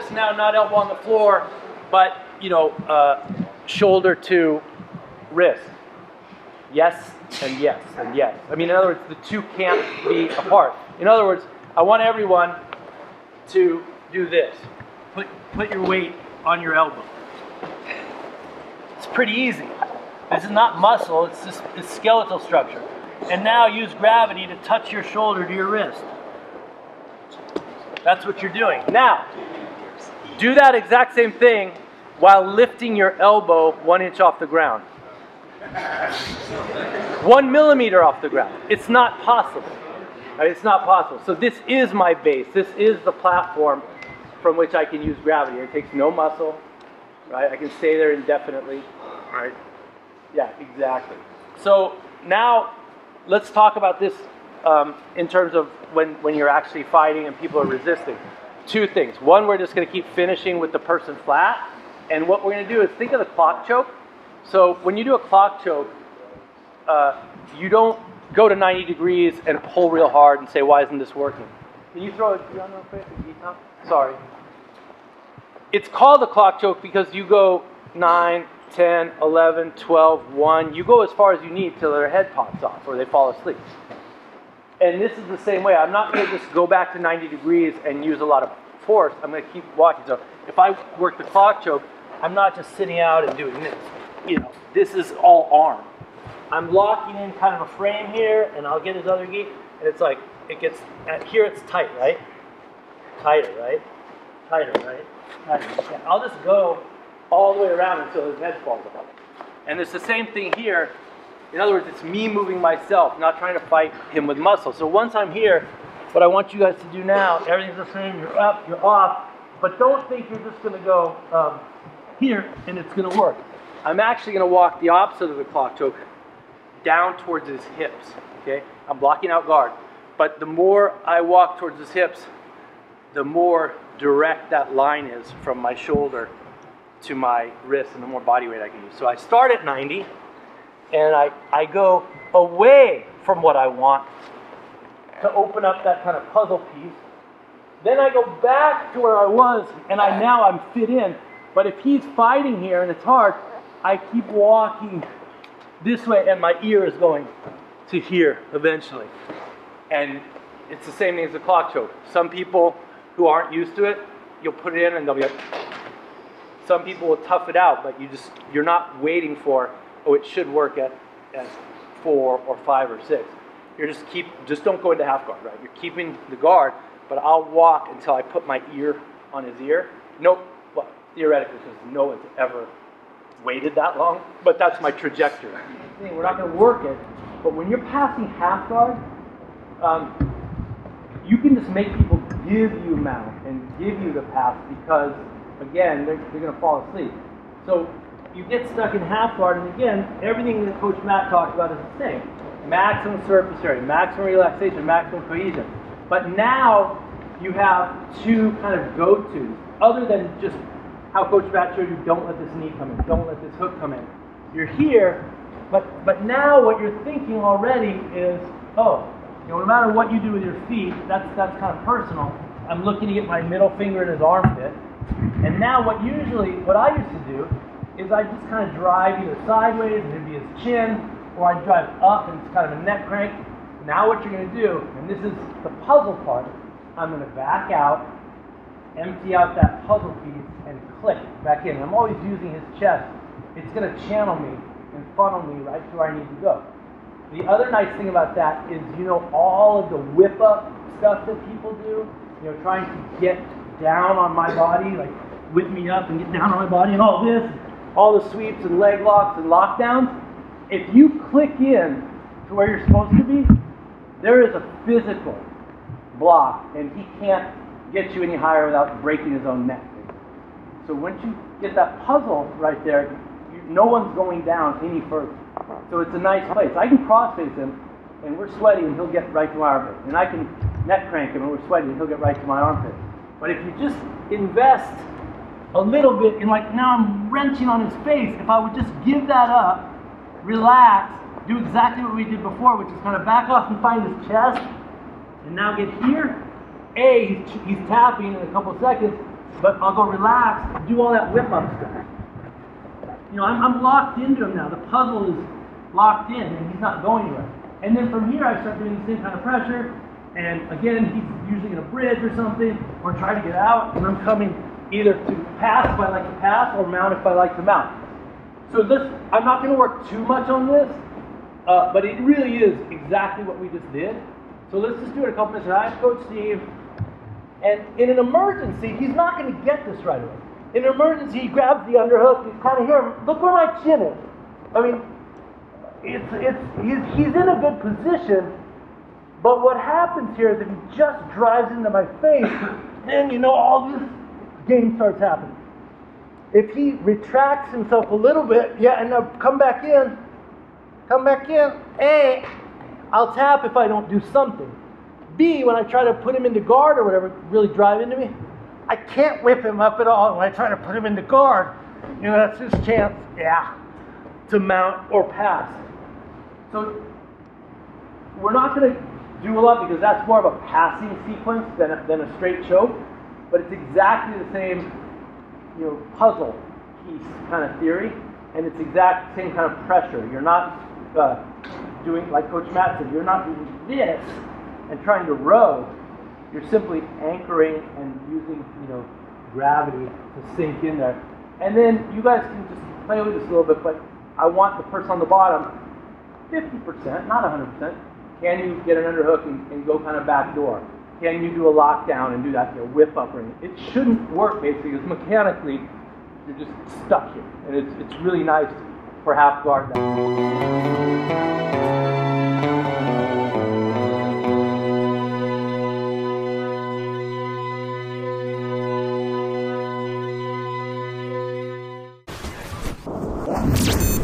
Notice now, not elbow on the floor, but you know, shoulder to wrist. Yes and yes and yes. I mean, in other words, the two can't be apart. In other words, I want everyone to do this. Put your weight on your elbow. It's pretty easy. This is not muscle, it's skeletal structure. And now use gravity to touch your shoulder to your wrist. That's what you're doing. Now, do that exact same thing while lifting your elbow 1 inch off the ground. 1 millimeter off the ground. It's not possible. Right? It's not possible. So this is my base. This is the platform from which I can use gravity. It takes no muscle. Right? I can stay there indefinitely. Right? Yeah, exactly. So now let's talk about this in terms of when you're actually fighting and people are resisting. Two things. One, we're just going to keep finishing with the person flat. And what we're going to do is think of the clock choke. So when you do a clock choke, you don't go to 90 degrees and pull real hard and say, why isn't this working? Can you throw it down real quick? Sorry. It's called a clock choke because you go 9, 10, 11, 12, 1. You go as far as you need till their head pops off or they fall asleep. And this is the same way. I'm not going to just go back to 90 degrees and use a lot of force. I'm going to keep walking. So if I work the clock choke, I'm not just sitting out and doing this. You know, this is all arm. I'm locking in kind of a frame here, and I'll get his other gi, and it's like, it gets, here it's tight, right? Tighter, right? Tighter, right? Tighter. Yeah, I'll just go all the way around until his head falls off. And it's the same thing here. In other words, it's me moving myself, not trying to fight him with muscle. So once I'm here, what I want you guys to do now, everything's the same, you're up, you're off, but don't think you're just going to go here and it's going to work. I'm actually going to walk the opposite of the clock choke down towards his hips, okay? I'm blocking out guard. But the more I walk towards his hips, the more direct that line is from my shoulder to my wrist and the more body weight I can use. So I start at 90 and I go away from what I want to open up that kind of puzzle piece. Then I go back to where I was and now I'm fit in. But if he's fighting here and it's hard, I keep walking this way and my ear is going to here eventually. And it's the same thing as the clock choke. Some people who aren't used to it, you'll put it in and they'll be like, some people will tough it out, but you're not waiting for, oh, it should work at 4 or 5 or 6. You're just don't go into half guard, right? You're keeping the guard, but I'll walk until I put my ear on his ear. Nope, well, theoretically, because no one's ever waited that long, but that's my trajectory. We're not going to work it, but when you're passing half guard, you can just make people give you mount and give you the pass because, again, they're going to fall asleep. So you get stuck in half guard, and again, everything that Coach Matt talked about is the same. Maximum surface area, maximum relaxation, maximum cohesion. But now you have two kind of go-tos, other than just how Coach Matt showed you, don't let this knee come in, don't let this hook come in. You're here, but now what you're thinking already is, oh, you know, no matter what you do with your feet, that's kind of personal. I'm looking to get my middle finger in his armpit. And now what I used to do is I just kind of drive either sideways and it'd be his chin, or I drive up and it's kind of a neck crank. Now what you're going to do, and this is the puzzle part, I'm going to back out, empty out that puzzle piece, and click back in. I'm always using his chest. It's going to channel me and funnel me right to where I need to go. The other nice thing about that is, you know, all of the whip up stuff that people do, you know, trying to get down on my body, like whip me up and get down on my body and all this, all the sweeps and leg locks and lockdowns. If you click in to where you're supposed to be, there is a physical block and he can't get you any higher without breaking his own neck. So once you get that puzzle right there, no one's going down any further. So it's a nice place. I can cross-face him, and we're sweaty, and he'll get right to my armpit. And I can neck crank him, and we're sweaty, and he'll get right to my armpit. But if you just invest a little bit in, like, now I'm wrenching on his face, if I would just give that up, relax, do exactly what we did before, which is kind of back off and find his chest, and now get here. He's tapping in a couple of seconds. But I'll go relax, do all that whip up stuff. You know, I'm locked into him now. The puzzle is locked in and he's not going anywhere. And then from here I start doing the same kind of pressure. And again, he's usually in a bridge or something, or trying to get out, and I'm coming either to pass if I like to pass, or mount if I like to mount. So this, I'm not going to work too much on this, but it really is exactly what we just did. So let's just do it a couple minutes. Hi, Coach Steve. And in an emergency, he's not going to get this right away. In an emergency, he grabs the underhook, he's kind of here. Look where my chin is. I mean, he's in a good position. But what happens here is if he just drives into my face, then you know all this game starts happening. If he retracts himself a little bit, yeah, and now come back in, A, I'll tap if I don't do something. B, when I try to put him into guard or whatever, really drive into me, I can't whip him up at all. When I try to put him into guard, you know, that's his chance, yeah, to mount or pass. So we're not going to do a lot because that's more of a passing sequence than a straight choke, but it's exactly the same, you know, puzzle piece kind of theory, and it's exact same kind of pressure. You're not doing, like Coach Matt said, you're not doing this and trying to row. You're simply anchoring and using, you know, gravity to sink in there. And then you guys can just play with this a little bit, but I want the person on the bottom 50%, not 100%. Can you get an underhook and go kind of back door? Can you do a lockdown and do that, you know, whip up ring? It shouldn't work basically because mechanically you're just stuck here, and it's really nice for half guard now.